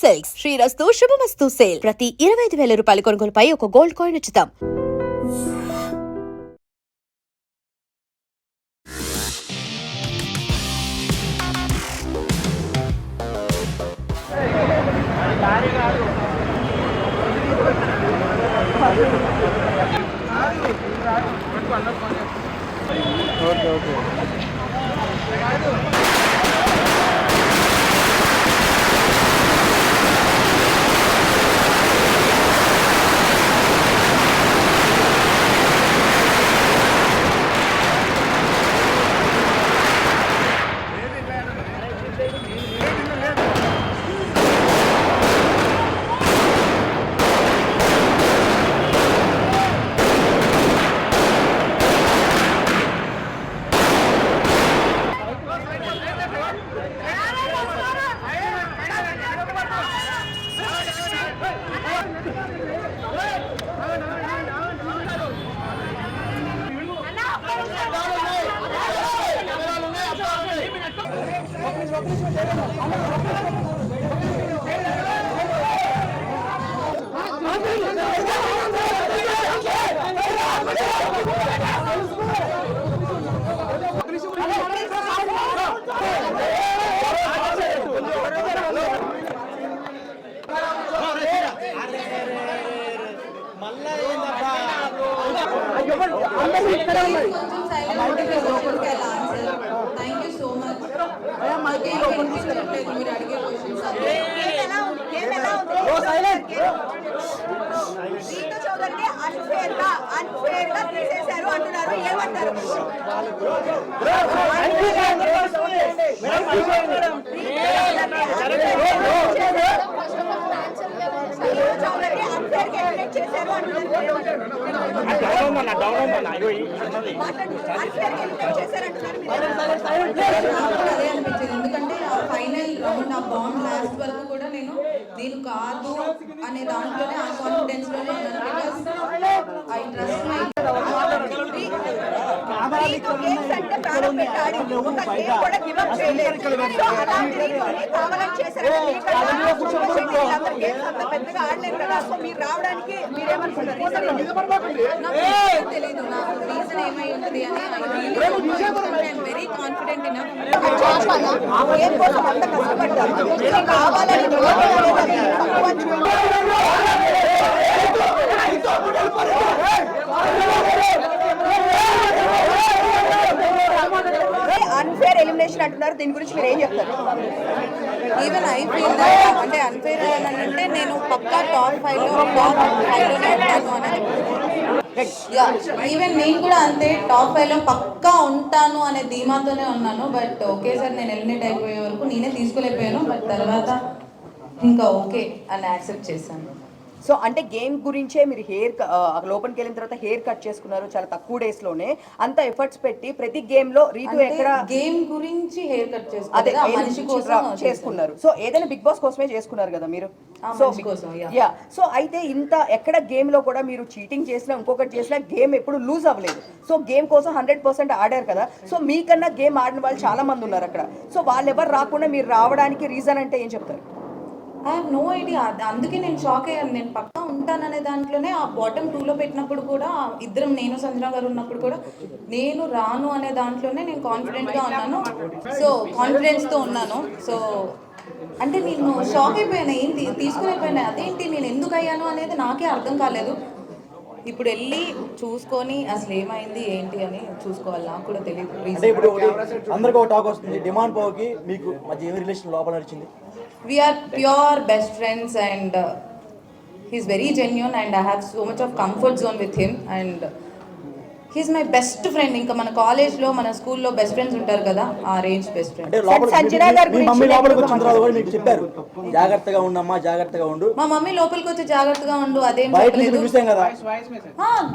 Silks శ్రీరస్తు శుభమస్తు sale ప్రతి 25,000 రూపాయల కొనుగోలుపై ఒక గోల్డ్ కాయిన్ ఉచితం. ఓకే తీసేశారు అంటున్నారు. ఏమంటారు? ఎందుకంటే ఫైనల్ రౌండ్ ఆ బాండ్ లాస్ట్ వరకు కూడా నేను దీని కాదు అనే దాంట్లోనే ఆ కాన్ఫిడెన్స్ లోనే ఐ ట్రస్ట్ మై మీరు రావడానికి మీరేమనుకుంటారు? తెలీదు నాకు రీజన్ ఏమై ఉంటుంది అని ఐఎమ్ వెరీ కాన్ఫిడెంట్ ఇన్ ఏం కోసం అంత కష్టపడ్డారు కావాలని అన్ఫేర్ ఎలిమినేషన్ అంటున్నారు. దీని గురించి మీరు ఏం చెప్తారు? ఈవెన్ ఐ ఫీల్ దట్ అంటే అన్ఫేర్ అంటే నేను పక్కా టాప్ 5 లోనే ఉంటాను అని ఈవెన్ నేను కూడా అంతే టాప్ 5 లో పక్కా ఉంటాను అనే ధీమాతోనే ఉన్నాను. బట్ ఒకేసారి నేను ఎలిమినేట్ అయిపోయే వరకు నేనే తీసుకోలేకపోయాను. బట్ తర్వాత ఇంకా ఓకే అని యాక్సెప్ట్ చేశాను. సో అంటే గేమ్ గురించే మీరు లోపలికి వెళ్ళిన తర్వాత హెయిర్ కట్ చేసుకున్నారు చాలా తక్కువ డేస్ లోనే. అంత ఎఫర్ట్స్ పెట్టి ప్రతి గేమ్ లో రీతు ఎక్కడ గేమ్ గురించి హెయిర్ కట్ చేసుకున్నారు. సో ఏదైనా బిగ్ బాస్ కోసమే చేసుకున్నారు కదా మీరు. యా సో అయితే ఇంత ఎక్కడ గేమ్ లో కూడా మీరు చీటింగ్ చేసినా ఇంకొకటి చేసినా గేమ్ ఎప్పుడు లూజ్ అవ్వలేదు. సో గేమ్ కోసం 100% ఆడారు కదా. సో మీకన్నా గేమ్ ఆడిన వాళ్ళు చాలా మంది ఉన్నారు అక్కడ. సో వాళ్ళు ఎవరు రాకుండా మీరు రావడానికి రీజన్ అంటే ఏం చెప్తారు? I have no idea. అందుకే నేను షాక్ అయ్యాను. నేను పక్కా ఉంటాననే దాంట్లోనే ఆ బాటమ్ 2లో పెట్టినప్పుడు కూడా ఇద్దరం నేను సంజన గారు ఉన్నప్పుడు కూడా నేను రాను అనే దాంట్లోనే నేను కాన్ఫిడెంట్గా ఉన్నాను. సో కాన్ఫిడెన్స్తో ఉన్నాను. సో అంటే నేను షాక్ అయిపోయాను. ఏంటి తీసుకునిపోయాను అదేంటి నేను ఎందుకు అయ్యాను అనేది నాకే అర్థం కాలేదు. ఇప్పుడు వెళ్ళి చూసుకొని అసలు ఏమైంది ఏంటి అని చూసుకోవాలి. నాకు కూడా తెలియదు. అందరికీ ఒక టాక్ వస్తుంది డిమాండ్ పోకి మీకు మధ్య ఏమి రిలేషన్ లోపల నడిచింది? We are pure best friends and he's very genuine and I have so much of comfort zone with him and he's my best friend. ఇంకా మన కాలేజ్ లో మన స్కూల్లో బెస్ట్ ఫ్రెండ్స్ ఉంటారు కదా ఆ రేంజ్ బెస్ట్ ఫ్రెండ్. జాగ్రత్తగా ఉండమ్మా జాగ్రత్తగా ఉండు. మా మమ్మీ లోపలికి వచ్చి జాగ్రత్తగా ఉండు అదేం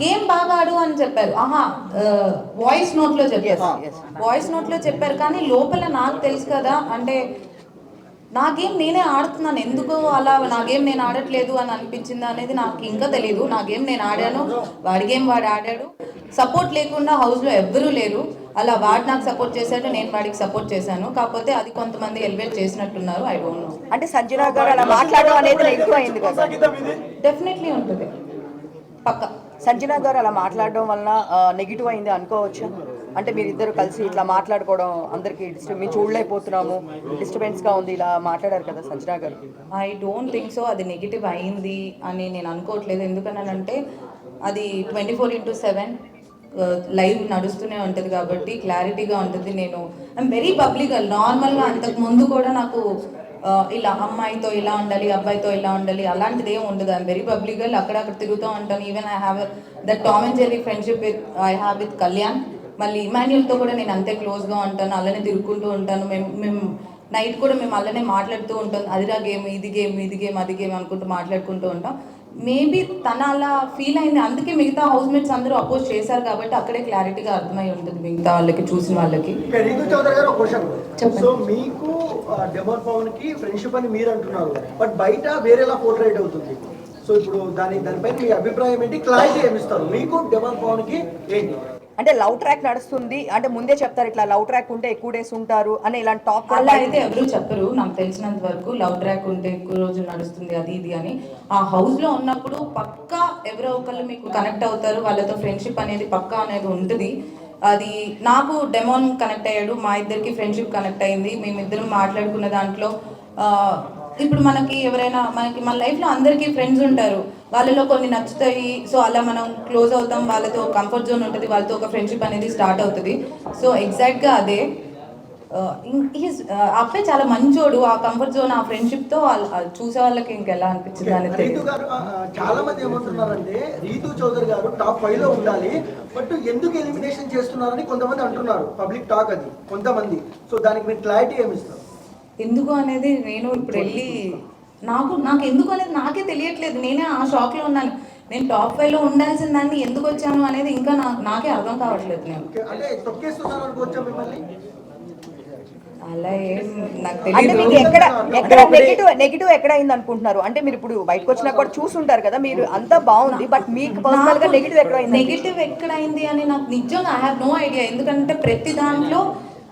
గేమ్ బాగా ఆడు అని చెప్పారు. వాయిస్ నోట్ లో చెప్పారు కానీ లోపల నాకు తెలుసు కదా అంటే నా గేమ్ నేనే ఆడుతున్నాను. ఎందుకు అలా నా గేమ్ నేను ఆడట్లేదు అని అనిపించిందా అనేది నాకు ఇంకా తెలియదు. నా గేమ్ నేను ఆడాను, వాడి గేమ్ వాడు ఆడాడు. సపోర్ట్ లేకుండా హౌస్లో ఎవ్వరూ లేరు. అలా వాడు నాకు సపోర్ట్ చేశాడు, నేను వాడికి సపోర్ట్ చేశాను. కాకపోతే అది కొంతమంది ఎలివేట్ చేసినట్టున్నారు. I don't know. అంటే సంజన గారు అలా మాట్లాడడం అనేది నెగిటివ్ అయింది కదా? డెఫినెట్లీ ఉంటుంది, పక్క. సంజన గారు అలా మాట్లాడడం వలన నెగిటివ్ అయింది అనుకోవచ్చా? అంటే మీరు ఇద్దరు కలిసి ఇట్లా మాట్లాడుకోవడం అందరికి మేము చూడలేకపోతున్నాము, డిస్టర్బెన్స్గా ఉంది, ఇలా మాట్లాడారు కదా సంజన గారు. ఐ డోంట్ థింక్ సో అది నెగిటివ్ అయింది అని నేను అనుకోవట్లేదు. ఎందుకనంటే అది 24/7 లైవ్ నడుస్తూనే ఉంటుంది కాబట్టి క్లారిటీగా ఉంటుంది. నేను ఐఎమ్ వెరీ పబ్లిక్. నార్మల్గా అంతకు ముందు కూడా నాకు ఇలా అమ్మాయితో ఇలా ఉండాలి, అబ్బాయితో ఇలా ఉండాలి అలాంటిది ఏమి ఉండదు. I'm very public. అక్కడక్కడ తిరుగుతూ ఉంటాను. Even I have that Tom and Jerry friendship I have with Kalyan. మళ్ళీ ఇమాన్యుల్తో కూడా నేను అంతే క్లోజ్గా ఉంటాను, అలానే తిరుగుకుంటూ ఉంటాను. మేము నైట్ కూడా మేము అలానే మాట్లాడుతూ ఉంటాం. అదిరా గేమ్, ఇది గేమ్, ఇది గేమ్, అది గేమ్ అనుకుంటూ మాట్లాడుకుంటూ ఉంటాం. మేబీ తన అలా ఫీల్ అయింది, అందుకే మిగతా హౌస్ మేట్స్ అందరూ అపోజ్ చేశారు కాబట్టి అక్కడే క్లారిటీగా అర్థమై ఉంటుంది మిగతా వాళ్ళకి, చూసిన వాళ్ళకి. రీతు చౌదరి గారు ఒక క్వశ్చన్. సో మీకు డెమోన్ పవన్ కి ఫ్రెండ్షిప్ అని మీరు అంటున్నారు, బట్ బయట వేరేలా పోర్ట్రేట్ అవుతుంది. సో ఇప్పుడు దానిపైన మీ అభిప్రాయం ఏంటి, క్లారిటీ ఏమిస్తారు? మీకు డెమోన్ పవన్ కి ఏంటి? అంటే లవ్ ట్రాక్ నడుస్తుంది అంటే ముందే చెప్తారు, ఇట్లా లవ్ ట్రాక్ ఉంటే ఎక్కువ డేస్ ఉంటారు అని ఇలాంటి టాక్ అలా అయితే ఎవరు చెప్పరు. నాకు తెలిసినంత వరకు లవ్ ట్రాక్ ఉంటే ఎక్కువ రోజులు నడుస్తుంది అది ఇది అని. ఆ హౌస్లో ఉన్నప్పుడు పక్కా ఎవరో ఒకళ్ళు మీకు కనెక్ట్ అవుతారు, వాళ్ళతో ఫ్రెండ్షిప్ అనేది పక్కా అనేది ఉంటుంది. అది నాకు డెమోన్ కనెక్ట్ అయ్యాడు, మా ఇద్దరికి ఫ్రెండ్షిప్ కనెక్ట్ అయింది. మేమిద్దరం మాట్లాడుకున్న దాంట్లో ఇప్పుడు మనకి ఎవరైనా మన లైఫ్లో అందరికీ ఫ్రెండ్స్ ఉంటారు, వాళ్ళలో కొన్ని నచ్చుతాయి. సో అలా మనం క్లోజ్ అవుతాం, వాళ్ళతో కంఫర్ట్ జోన్ ఉంటుంది, వాళ్ళతో ఒక ఫ్రెండ్షిప్ అనేది స్టార్ట్ అవుతుంది. సో ఎగ్జాక్ట్గా అదే. అబ్బాయి చాలా మంచోడు. ఆ కంఫర్ట్ జోన్, ఆ ఫ్రెండ్షిప్తో చూసే వాళ్ళకి ఇంకెలా అనిపించింది అనేది. రీతు గారు చాలా మంది ఏమంటున్నారంటే రీతు చౌదరి గారు టాప్ 5 లో ఉండాలి, బట్ ఎందుకు ఎలిమినేషన్ చేస్తున్నారని కొంతమంది అంటున్నారు. పబ్లిక్ టాక్ అది కొంతమంది. సో దానికి మీరు క్లారిటీ ఏమిస్తారు? ఎందుకు అనేది నేను ఇప్పుడు వెళ్ళి నాకు ఎందుకు అనేది నాకే తెలియట్లేదు. నేనే ఆ షాక్లో ఉన్నాను. నేను టాప్ 5లో ఉండాల్సిన దాన్ని ఎందుకు వచ్చాను అనేది ఇంకా నాకే అర్థం కావట్లేదు. నేను అంటే తొక్కేస్తున్నారు అనుకోవచ్చా మిమ్మల్ని? అలా ఏం నాకు అంటే తెలియదు. మీకు ఎక్కడ నెగిటివ్ ఎక్కడ అయింది అనుకుంటున్నారు? అంటే మీరు ఇప్పుడు బయటకు వచ్చినా కూడా చూసుంటారు కదా, మీరు అంతా బాగుంది, బట్ మీకు పర్సనల్ గా నెగిటివ్ ఎక్కడ అయింది? నెగిటివ్ ఎక్కడైంది అని నాకు నిజంగా ఐ హ్యావ్ నో ఐడియా. ఎందుకంటే ప్రతి దాంట్లో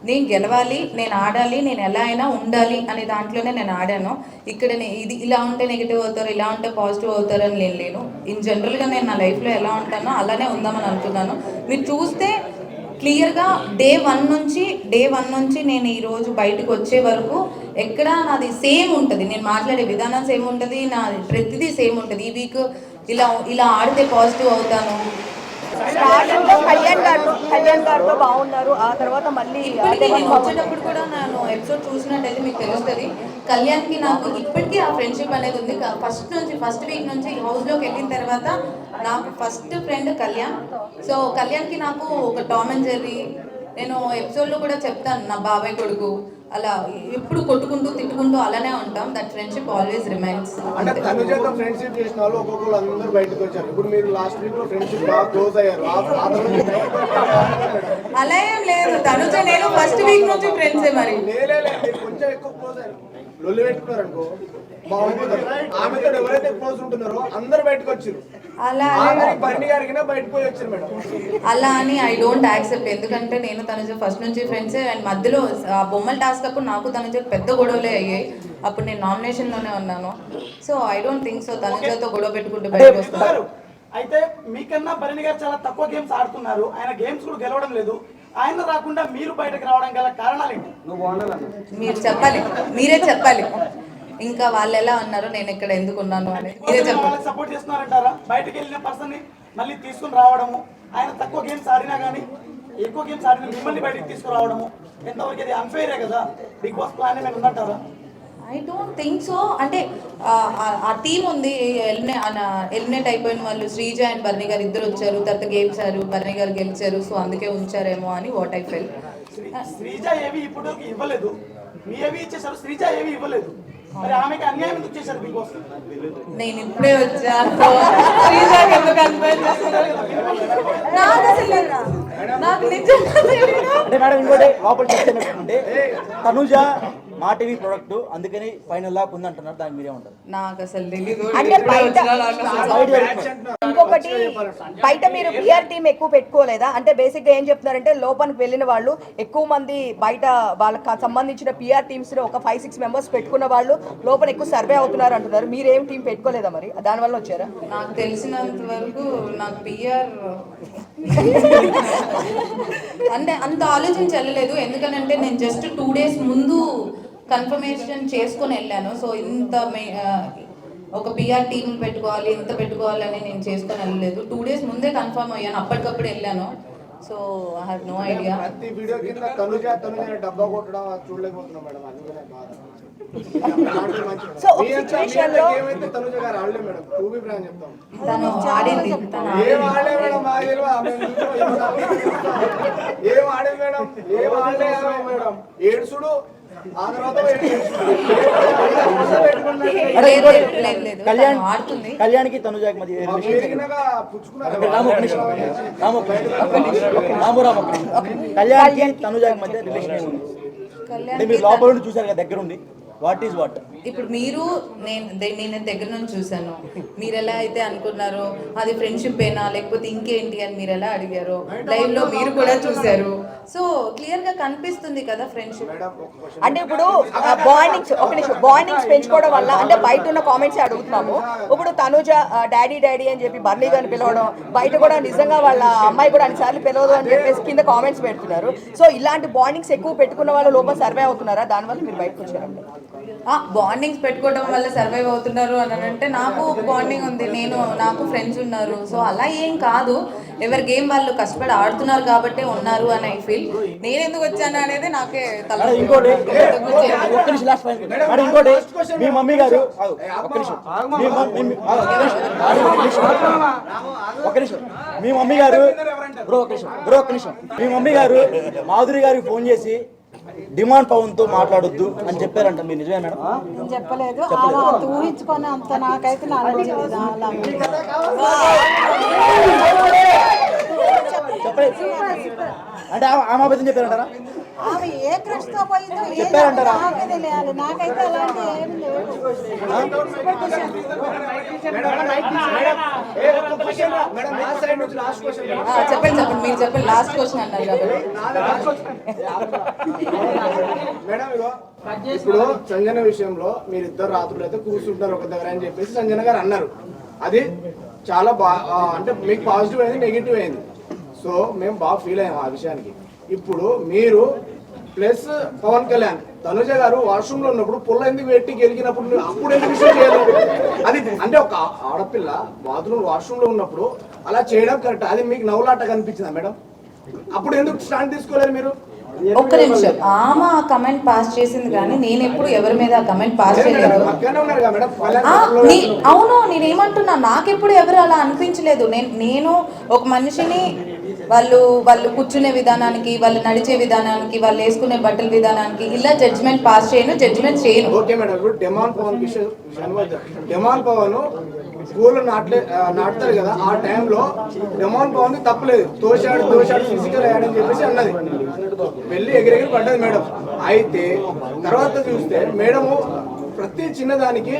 నేను గెలవాలి, నేను ఆడాలి, నేను ఎలా అయినా ఉండాలి అనే దాంట్లోనే నేను ఆడాను. ఇక్కడ ఇది ఇలా ఉంటే నెగిటివ్ అవుతారు, ఇలా ఉంటే పాజిటివ్ అవుతారు అని నేను లేను. ఇన్ జనరల్గా నేను నా లైఫ్లో ఎలా ఉంటానో అలానే ఉందామని అనుకున్నాను. మీరు చూస్తే క్లియర్గా డే వన్ నుంచి నేను ఈరోజు బయటకు వచ్చే వరకు ఎక్కడ నాది సేమ్ ఉంటుంది. నేను మాట్లాడే విధానం సేమ్ ఉంటుంది, నా ప్రతిదీ సేమ్ ఉంటుంది. ఈ వీక్ ఇలా ఆడితే పాజిటివ్ అవుతాను. స్టార్టింగ్ లో కళ్యాణ్ గారితో బాగున్నారు, ఆ తర్వాత మళ్ళీ నేను వచ్చేటప్పుడు కూడా నేను ఎపిసోడ్ చూసినట్టయితే మీకు తెలుస్తుంది. కళ్యాణ్కి నాకు ఇప్పటికీ ఆ ఫ్రెండ్షిప్ అనేది ఉంది. ఫస్ట్ వీక్ నుంచి హౌస్లోకి వెళ్ళిన తర్వాత నాకు ఫస్ట్ ఫ్రెండ్ కళ్యాణ్. సో కళ్యాణ్కి నాకు ఒక టామ్ అండ్ జెర్రీ, నేను ఎపిసోడ్లో కూడా చెప్తాను, నా బాబాయ్ కొడుకు, అలా ఎప్పుడు కొట్టుకుంటూ తిట్టుకుంటూ అలానే ఉంటాం. That friendship always remains. అంటే తనుజతో ఫ్రెండ్షిప్ చేసిన వాళ్ళు ఒక్కొక్కరు అందరూ బయటకు వచ్చారు. ఇప్పుడు మీరు లాస్ట్ వీక్ లో ఫ్రెండ్షిప్ బాగా క్లోజ్ అయ్యారు. అలా ఏం లేదు. తనుజ నేను ఫస్ట్ వీక్ నుంచి ఫ్రెండ్సే. మరి మీరు కొంచెం ఎక్కువ క్లోజ్ అయ్యారు, లొల్లి పెట్టుకున్నారు అనుకో బాగుంటుంది. ఆమెతో ఎవరైతే క్లోజ్ ఉంటున్నారో అందరు బయటకు వచ్చారు. అలా బండి గారికి బయటకు పోయి వచ్చారు మేడం. అలా అని ఐ డోంట్ యాక్సెప్ట్. ఎందుకంటే నేను తనుజ ఫస్ట్ నుంచి ఫ్రెండ్సే. అండ్ మధ్యలో ఆ బొమ్మల టాస్క్ అప్పుడు నాకు తనుజ పెద్ద గొడవలే అయ్యాయి. అప్పుడు నేను నామినేషన్లోనే ఉన్నాను. So I don't think so తనుజతో గొడవ పెట్టుకుంటూ బయటకు వస్తాను. అయితే మీకన్నా భరణి గారు చాలా తక్కువ గేమ్స్ ఆడుతున్నారు, ఆయన గేమ్స్ కూడా గెలవడం లేదు. ఆయన రాకుండా మీరు బయటకు రావడం గల కారణాలు ఏంటి? మీరు చెప్పాలి, మీరే చెప్పాలి. ఇంకా వాళ్ళు ఎలా ఉన్నారు, నేను ఇక్కడ ఎందుకు ఉన్నాను అనేది మీరే చెప్పాలి. సపోర్ట్ చేస్తున్నారంటారా? బయటకు వెళ్ళిన పర్సన్ ని మళ్ళీ తీసుకుని రావడము, ఆయన తక్కువ గేమ్స్ ఆడినా కానీ ఎక్కువ గేమ్స్ ఆడిన మిమ్మల్ని బయటకు తీసుకురావడము ఎంతవరకు అది అన్ఫెయిరే కదా? బిగ్ బాస్ ప్లాన్ ఏమైనా ఉందంటారా? I don't think so. అంటే ఆ టీం ఉంది, ఎలిమినేట్ అయిపోయిన వాళ్ళు శ్రీజ అండ్ భరణి గారు ఇద్దరు వచ్చారు, తర్వాత గేమ్స్ ఆరు, భరణి గారు గెలిచారు. సో అందుకే ఉంచారేమో అని వాట్ ఐ ఫెల్. శ్రీజ ఏవి ఇప్పుడు ఇవ్వలేదు, మీ ఏవి ఇచ్చేసారు, శ్రీజ ఏవి ఇవ్వలేదు. మరి ఆమెకి అన్యాయం ఎందుకు చేశారు బిగ్ బాస్? నేను ఇప్పుడే వచ్చాను. శ్రీజకి ఎందుకు అన్యాయం చేస్తున్నారు? నాకు అసలు నాకు నిజంగా అంటే మేడం ఇంకోటి లోపల చెప్తే తనుజ మా టీవీ ప్రొడక్ట్ అందుకని ఫైనల్ దాకా ఉంది అంటున్నారు, దానికి మీరేమంటారు? నాకు అసలు తెలీదు. అంటే ఎప్పుడో బయట వచ్చినా నాకు అసలు ఇంకొకటి బయట మీరు పిఆర్ టీం ఎక్కువ పెట్టుకోలేదా? అంటే బేసిక్ గా ఏం చెప్తున్నారంటే లోపలికి వెళ్ళిన వాళ్ళు ఎక్కువ మంది బయట వాళ్ళకి సంబంధించిన పిఆర్ టీమ్స్ లో ఒక 5-6 మెంబర్స్ పెట్టుకున్న వాళ్ళు లోపల ఎక్కువ సర్వే అవుతున్నారు అంటున్నారు. మీరేం టీం పెట్టుకోలేదా మరి? దానివల్ల వచ్చారా? నాకు తెలిసినంత వరకు నాకు పిఆర్ అంటే అంత ఆలోచించలేదు. ఎందుకనంటే నేను జస్ట్ 2 days ముందు కన్ఫర్మేషన్ చేసుకొని వెళ్ళాను. సో ఇంత ఒక పిఆర్ టీమ్ పెట్టుకోవాలి, ఇంత పెట్టుకోవాలని నేను చేసుకొని వెళ్ళలేదు. 2 days ముందే కన్ఫర్మ్ అయ్యాను, అప్పటికప్పుడు వెళ్ళాను. So I have no idea. ప్రతి వీడియో కింద తనుజ డబ్బా కొట్టడం చూడలేకపోతున్నాం మేడం, అందుకనే బాధ. సో ఒక సిచ్యువేషన్ లో ఏమైతే తనుజ గారు ఆడలే మేడం, టూ బి బ్రాండ్ చెప్తాం. తను ఆడింది, ఏం ఆడలే మేడం, మా తెలియదు. ఏం ఆడే మేడం, ఏం ఆడలే మేడం. ఏడుసుడు ఆ తర్వాత కళ్యాణ్కి తనుజాకి మధ్య పెరిగినాక పుచ్చుకున్నారు. కళ్యాణ్కి తనుజాకి మధ్య రిలేషన్ ఏముంది? అంటే మీరు లోపల నుండి చూసారు కదా, దగ్గర ఉండి. What is what? ఇప్పుడు మీరు నేను దగ్గర నుంచి చూసాను. మీరు ఎలా అయితే అనుకున్నారో అది ఫ్రెండ్షిప్ ఏనా లేకపోతే ఇంకేంటి అని మీరు ఎలా అడిగారో లైవ్ లో మీరు కూడా చూసారు. సో క్లియర్ గా కనిపిస్తుంది కదా ఫ్రెండ్షిప్. అంటే ఇప్పుడు బాండింగ్స్ పెంచుకోవడం వల్ల అంటే బయట ఉన్న కామెంట్స్ అడుగుతున్నాము. ఇప్పుడు తనుజ డాడీ డాడీ అని చెప్పి బర్లీ గారిని పిలవడం, బయట కూడా నిజంగా వాళ్ళ అమ్మాయి కూడా అన్నిసార్లు పిలవదు అని చెప్పేసి కింద కామెంట్స్ పెడుతున్నారు. సో ఇలాంటి బాండింగ్స్ ఎక్కువ పెట్టుకున్న వాళ్ళు లోపల సర్వే అవుతున్నారా? దానివల్ల మీరు బయటకు వచ్చారండి. బాండింగ్స్ పెట్టుకోవడం వల్ల సర్వైవ్ అవుతున్నారు అని అంటే నాకు బాండింగ్ ఉంది, నాకు ఫ్రెండ్స్ ఉన్నారు. సో అలా ఏం కాదు, ఎవరి గేమ్ వాళ్ళు కష్టపడి ఆడుతున్నారు కాబట్టి ఉన్నారు అని ఐ ఫీల్. నేను ఎందుకు వచ్చాను అనేది నాకే ఇంకోటి మీ మమ్మీ గారు మీ మమ్మీ గారు మాధురి గారికి ఫోన్ చేసి డిమాండ్ పవన్ తో మాట్లాడొద్దు అని చెప్పారంట, మీరు నిజమే మేడం? నేను చెప్పలేదు, ఊహించుకొని అంత నాకైతే నాలెడ్జ్ లేదు. అంటే ఆమె అబద్ధం చెప్పారంటారా? ఆమె ఏ క్రష్ తో పోయిందో చెప్పారంటారా? తెలియాలి, నాకైతే అలాంటి ఏమి లేవు. చెప్పండి మీరు చెప్పండి. లాస్ట్ క్వశ్చన్ అన్నారు కాబట్టి మేడం ఇప్పుడు సంజన విషయంలో మీరు ఇద్దరు రాత్రులు అయితే కూర్చుంటారు ఒక దగ్గర అని చెప్పేసి సంజన గారు అన్నారు. అది చాలా అంటే మీకు పాజిటివ్ అయింది, నెగిటివ్ అయింది. సో మేము బాగా ఫీల్ అయ్యాము ఆ విషయానికి. ఇప్పుడు మీరు ప్లస్ పవన్ కళ్యాణ్ తనుజ గారు వాష్రూమ్ లో ఉన్నప్పుడు పుల్ల ఎందుకు పెట్టి గెలిగినప్పుడు అప్పుడు ఎందుకు విషయం చేయలేదు? అది అంటే ఒక ఆడపిల్ల బాత్రూమ్ వాష్రూమ్ లో ఉన్నప్పుడు అలా చేయడం కరెక్ట్. అది మీకు నవ్వులాట కనిపించిందా మేడం? అప్పుడు ఎందుకు స్టాండ్ తీసుకోలేదు మీరు? ఒక్క నిమిషం, ఆమె కమెంట్ పాస్ చేసింది కానీ నేను ఎప్పుడు ఎవరి మీద కమెంట్ పాస్ చేయలేదు. అవును, నేనేమంటున్నా, నాకెప్పుడు ఎవరు అలా అనిపించలేదు. నేను ఒక మనిషిని వాళ్ళు కూర్చునే విధానానికి, వాళ్ళు నడిచే విధానానికి, వాళ్ళు వేసుకునే బట్టల విధానానికి ఇలా జడ్జిమెంట్ పాస్ జడ్జిమెంట్ చేయను. ఓకే మేడం, ఇప్పుడు డెమాన్ పవన్ స్కూల్ నాటుతారు కదా, ఆ టైంలో డెమాన్ పవన్ తప్పలేదు. తోశాడు ఫిజికల్ అయ్యాడని చెప్పేసి అన్నది, వెళ్ళి ఎగిరెగిరి పడ్డది మేడం. అయితే తర్వాత చూస్తే మేడము ప్రతి చిన్నదానికి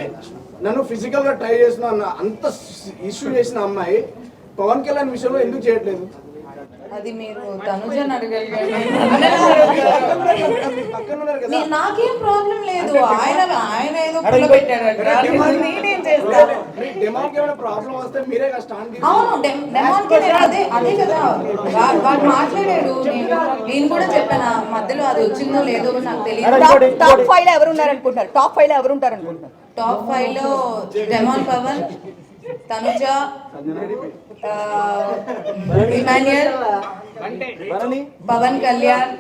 నన్ను ఫిజికల్ గా ట్రై చేసిన అంత ఇష్యూ చేసిన అమ్మాయి పవన్ కళ్యాణ్ విషయంలో ఎందుకు చేయట్లేదు? అది మీరు తనుజని అడగండి. నాకేం ప్రాబ్లం లేదు. ఆయన ఏదో పెట్టాడు. అవును, అదే కదా వాడు మాట్లాడాడు. నేను కూడా చెప్పాను, మధ్యలో అది వచ్చిందో లేదో నాకు తెలియదు. టాప్ 5 లో ఎవరు ఉన్నారనుకుంటున్నారు? టాప్ 5 లో ఎవరు ఉంటారనుకుంటున్నారు? టాప్ 5 లో డెమాన్ పవన్, తనుజ, ఇమాన్యుయల్, పవన్ కళ్యాణ్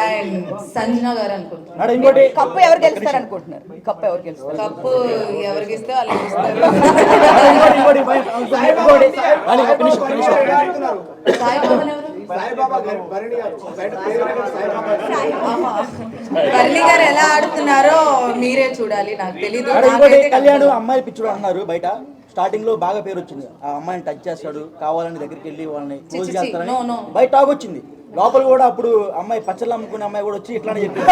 అండ్ సంజన గారు అనుకుంటున్నారు. ఇంకోటి కప్పు ఎవరు గెలుస్తారు అనుకుంటున్నారు? కప్పు ఎవరికి ఇస్తే వాళ్ళకి ఇస్తారు. సాయి పవన్ ఎవరు? బర్లీ గారు ఎలా ఆడుతున్నారో మీరే చూడాలి, నాకు తెలీదు. కళ్యాణ్ అమ్మాయి పిచ్చుడు అన్నారు బయట. స్టార్టింగ్ లో బాగా పేరు వచ్చింది, ఆ అమ్మాయిని టచ్ చేస్తాడు, కావాలని దగ్గరికి వెళ్ళి వాళ్ళని క్లోజ్ చేస్తారని బయట టాక్ వచ్చింది. లోపల కూడా అప్పుడు అమ్మాయి పచ్చళ్ళు అమ్ముకునే అమ్మాయి కూడా వచ్చి ఇట్లానే చెప్పింది.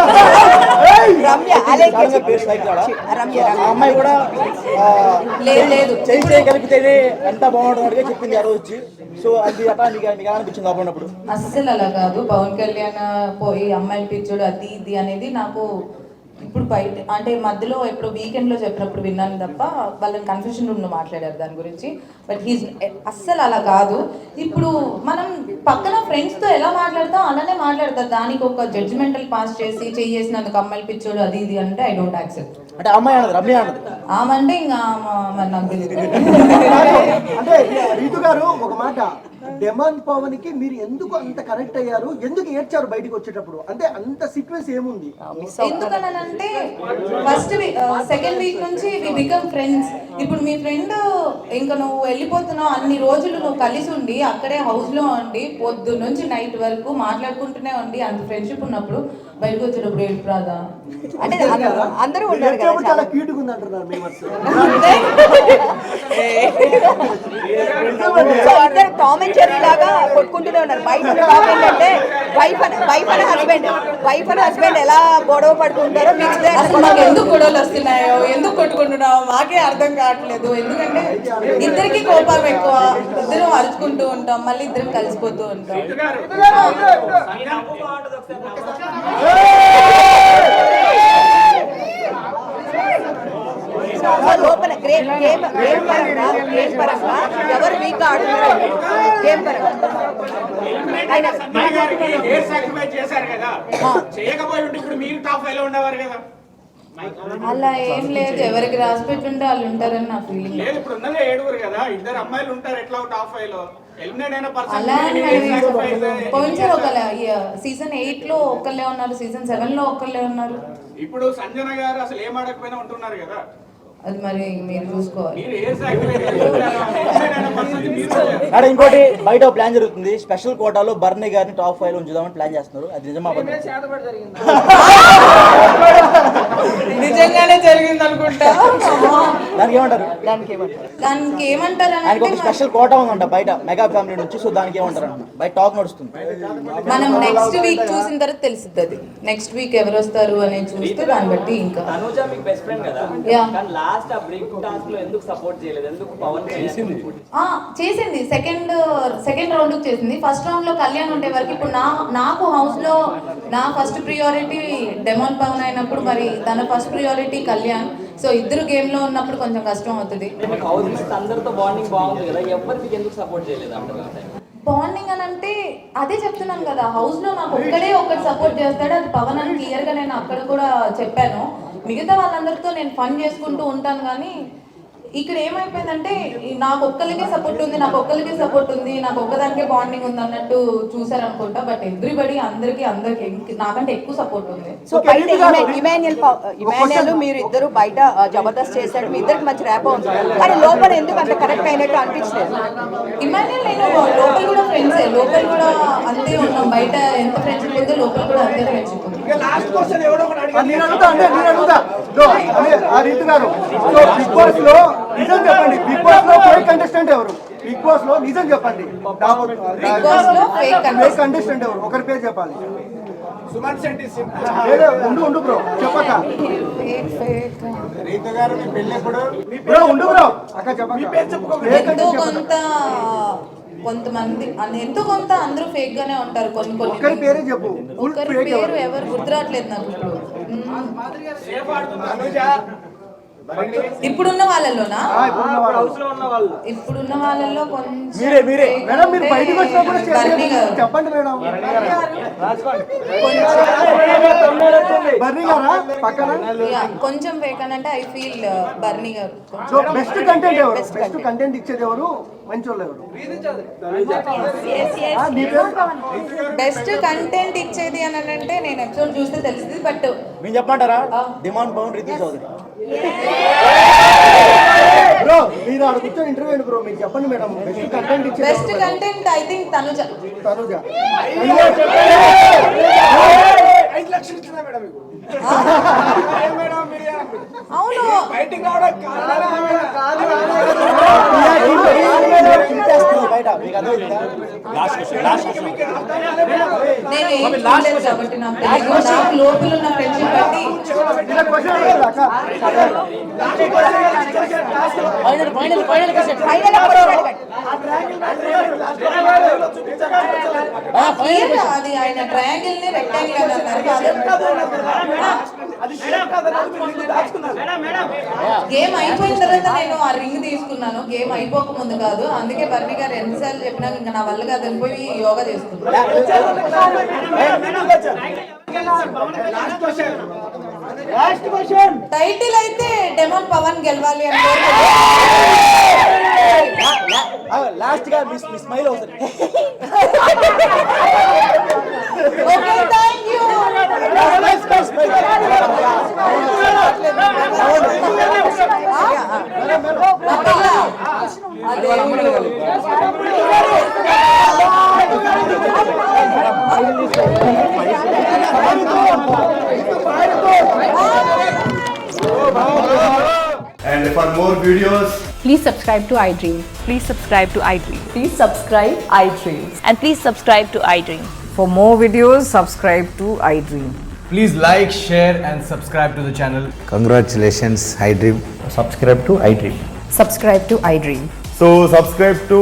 రమ్య అలేఖ్య సడన్గా పేరు స్ట్రైక్ కాదా? రమ్య ఆ అమ్మాయి కూడా లేదు చేయగలిగితేనే ఎంత బాగుంటుంది చెప్పింది ఆ రోజు వచ్చి. సో అది అట్లా మీకు ఎలా అనిపించింది లోపల ఉన్నప్పుడు? అస్సలు అలా కాదు. పవన్ కళ్యాణ్ పోయి అమ్మాయిలు పిచ్చోడు అది ఇది అనేది నాకు ఇప్పుడు బయట అంటే మధ్యలో ఎప్పుడు వీకెండ్లో చెప్పినప్పుడు విన్నాను తప్ప వాళ్ళని కన్ఫ్యూషన్ రూమ్లో మాట్లాడారు దాని గురించి. బట్ హీస్ అస్సలు అలా కాదు. ఇప్పుడు మనం పక్కన ఫ్రెండ్స్తో ఎలా మాట్లాడతాం అలానే మాట్లాడతారు. దానికి ఒక జడ్జిమెంటల్ పాస్ చేసి చేసినందుకు అమ్మాయిలు పిచ్చోడు అది ఇది అంటే ఐ డోంట్ యాక్సెప్ట్. అంటే అమ్మాయి అన్నది రమ్య అన్నది ఆమంటే ఇంకా మరి నాకు తెలియదు. అంటే రీతు గారు ఒక మాట, డెమాన్ పవన్ కి మీరు ఎందుకు అంత కనెక్ట్ అయ్యారు, ఎందుకు ఏడ్చారు బయటికి వచ్చేటప్పుడు, అంటే అంత సీక్వెన్స్ ఏముంది? ఎందుకనంటే ఫస్ట్ సెకండ్ వీక్ నుంచి వి బికమ్ ఫ్రెండ్స్. ఇప్పుడు మీ ఫ్రెండ్ ఇంకా నువ్వు వెళ్ళిపోతున్నావు అన్ని రోజులు నువ్వు కలిసి ఉండి అక్కడే హౌస్ లో ఉండి పొద్దు నుంచి నైట్ వరకు మాట్లాడుకుంటూనే ఉండి అంత ఫ్రెండ్షిప్ ఉన్నప్పుడు బయటకు వచ్చేటప్పుడు ఏడుపు రాదా? అంటే అందరూ ఉన్నారు కదా చాలా క్యూట్ గా ఉంది అంటున్నారు మీ వర్స్. ఇద్దరు టామ్ అండ్ జెర్రీ లాగా కొట్టుకుంటూనే ఉన్నారు. బయట టాక్ ఏంటంటే వైఫ్ అండ్ హస్బెండ్ ఎలా గొడవ పడుతుంటారో మీకు అసలు మాకు ఎందుకు గొడవలు వస్తున్నాయో ఎందుకు కొట్టుకుంటున్నావో మాకే అర్థం కావట్లేదు. ఎందుకంటే ఇద్దరికి కోపం ఎక్కువ, ఇద్దరం అరుచుకుంటూ ఉంటాం, మళ్ళీ ఇద్దరం కలిసిపోతూ ఉంటాం. లోపల గేమ్ పరంగా ఎవరు వీక్ ఆడుతున్నారు గేమ్ పరంగా అలా ఏం లేదు. ఎవరికి రాసి పెట్టుంటే వాళ్ళు ఉంటారని నా ఫీలింగ్. అలా పోయినసారి ఒకళ్ళ సీజన్ 8 లో ఒకళ్ళే ఉన్నారు, సీజన్ 7 లో ఒకళ్ళే ఉన్నారు. ఇప్పుడు సంజన గారు అసలు ఏం ఆడకపోయినా ఉంటున్నారు కదా. అది మరి మీరు చూసుకోవాలి. అక్కడ ఇంకోటి బయట ప్లాన్ జరుగుతుంది, స్పెషల్ కోటాలో బర్నీ గారిని టాప్ 5 లో ఉంచుదామని ప్లాన్ చేస్తున్నారు. అది నిజమా? నిజంగానే జరిగింది అనుకుంటా. దానికి ఏమంటారు? దానికి ఏమంటారు ఆయనకు ఒక స్పెషల్ కోటా ఉందంట బయట మెగా ఫ్యామిలీ నుంచి. సో దానికి ఏమంటారు అన్న బయట టాక్ నడుస్తుంది. మనం నెక్స్ట్ వీక్ చూసిన తర్వాత తెలుస్తుంది. అది నెక్స్ట్ వీక్ ఎవరు వస్తారు అనేది చూస్తే దాన్ని బట్టి ఇంకా చేసింది. సెకండ్ రౌండ్ చేసింది. ఫస్ట్ రౌండ్ లో కళ్యాణ్ ఉండే వరకు ఇప్పుడు నాకు హౌస్ లో నా ఫస్ట్ ప్రియారిటీ డెమాన్ పవన్ అయినప్పుడు మరి తన ఫస్ట్ ప్రియారిటీ కళ్యాణ్. సో ఇద్దరు గేమ్ లో ఉన్నప్పుడు కొంచెం కష్టం అవుతుంది. బాండింగ్ అని అంటే అదే చెప్తున్నాను కదా, హౌస్ లో నాకు ఒక్కడే ఒకటి సపోర్ట్ చేస్తాడు, అది పవన్ అని క్లియర్ గా నేను అక్కడ కూడా చెప్పాను. మిగతా వాళ్ళందరితో నేను ఫన్ చేసుకుంటూ ఉంటాను. కానీ ఇక్కడ ఏమైపోయిందంటే నాకు ఒక్కరికే సపోర్ట్ ఉంది, నాకు ఒక్కదానికే బాండింగ్ ఉంది అన్నట్టు చూసారనుకుంటా. బట్ ఎవ్రీబడి అందరికి నాకంటే ఎక్కువ సపోర్ట్ ఉంది. సో బయట ఇమాన్యుయల్ మీరు ఇద్దరు బయట జబర్దస్త్ చేశాడు, మీ ఇద్దరికి మంచి ర్యాప్ ఉంది, కానీ లోపల ఎందుకు అంత కనెక్ట్ అయినట్టు అనిపించలేదు? ఇమాన్యుయల్ నేను లోపల కూడా ఫ్రెండ్సే, లోపల కూడా అంతే ఉన్నాం. బయట ఎంత ఫ్రెండ్షిప్ ఉందో లోపల కూడా అంతే ఫ్రెండ్షిప్ ఉంది. బిగ్ బాస్ లో నిజం చెప్పండి, బిగ్ బాస్ లో ఫేక్ కంటెస్టెంట్ ఎవరు? బిగ్ బాస్ లో నిజం చెప్పండి, ఫేక్ కంటెస్టెంట్ ఎవరు? ఒకరి పేరు చెప్పాలి. సుమన్ శెట్టి. ఉండు బ్రో చెప్పక. రీతు గారు మీ పెళ్ళి ఎప్పుడు? బ్రో ఉండు బ్రో అక్క చెప్పక. ఎంతో కొంతమంది ఎంతో కొంత అందరూ ఫేక్ గానే ఉంటారు. ఒకరి పేరే చెప్పు. ఒకరి పేరు ఎవరు గుర్తురావట్లేదు నాకు ఇప్పుడున్న వాళ్ళలోనా? ఇప్పుడున్న వాళ్ళలో కొంచెం చెప్పండి మేడం. కొంచెం ఫేక్ అని అంటే ఐ ఫీల్ బర్నీ గారు. సో బెస్ట్ కంటెంట్ ఎవరు? బెస్ట్ కంటెంట్ ఇచ్చేది ఎవరు? మంచి వాళ్ళు ఎవరు? బెస్ట్ కంటెంట్ ఇచ్చేది అని అంటే నేను ఎపిసోడ్ చూస్తే తెలుస్తుంది. బట్ మీరు చెప్పమంటారా? డిమాండ్ పవన్ రితు చౌదరి. బ్రో మీరు ఆడ కూర్చొని ఇంటర్వ్యూ బ్రో, మీరు చెప్పండి మేడం. బెస్ట్ కంటెంట్ ఇచ్చేది best content I think Tanuja. 5 లక్షలు ఇచ్చిందా మేడం మీకు? అవును బయట మీకు అర్థమైందా? నేను ఏం చూడలేదు కాబట్టి నాకు తెలియదు. నాకు లోపల ఉన్న ఫ్రెండ్షిప్ బట్టి అది ఆయన ట్రయాంగిల్ ని రెక్టాంగిల్ అని అన్నారు. గేమ్ అయిపోయిన తర్వాత నేను ఆ రింగ్ తీసుకున్నాను, గేమ్ అయిపోక ముందు కాదు. అందుకే బర్నీ గారు ఎన్నిసార్లు చెప్పినాక ఇంకా నా వల్ల కాదు వెళ్ళిపోయి యోగా చేసుకున్నాను. టైటిల్ అయితే డెమోన్ పవన్ గెలవాలి అని లాస్ట్ గా మీ స్మైల్ అవుతుంది. Okay, thank you. And for more videos, Please subscribe to iDream. Please subscribe to iDream. Please subscribe iDream. And please subscribe to iDream. For more videos, subscribe to iDream. Please like, share and subscribe to the channel. congratulations, iDream. Subscribe to iDream. Subscribe to iDream. So subscribe to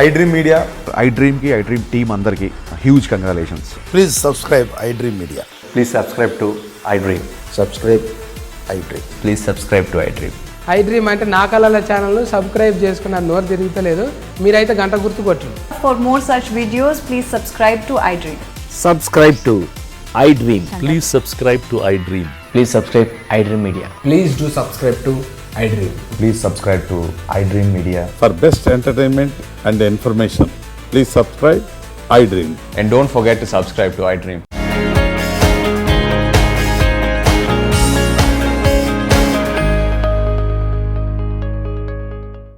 iDream Media. iDream ki iDream team andarki huge congratulations. Please subscribe iDream Media. Please subscribe to iDream. Subscribe iDream. Please subscribe to iDream. iDream అంటే నా కళల channel subscribe చేసుకున్న నోరు తిరుగుతలేదు, మీరైతే గంట గుర్తు కొట్టండి. For more such videos, please subscribe to iDream. Subscribe to iDream. Please subscribe to iDream. Please subscribe iDream Media. Please do subscribe to iDream. Please subscribe to iDream Media. For best entertainment and information, please subscribe iDream. And don't forget to subscribe to iDream.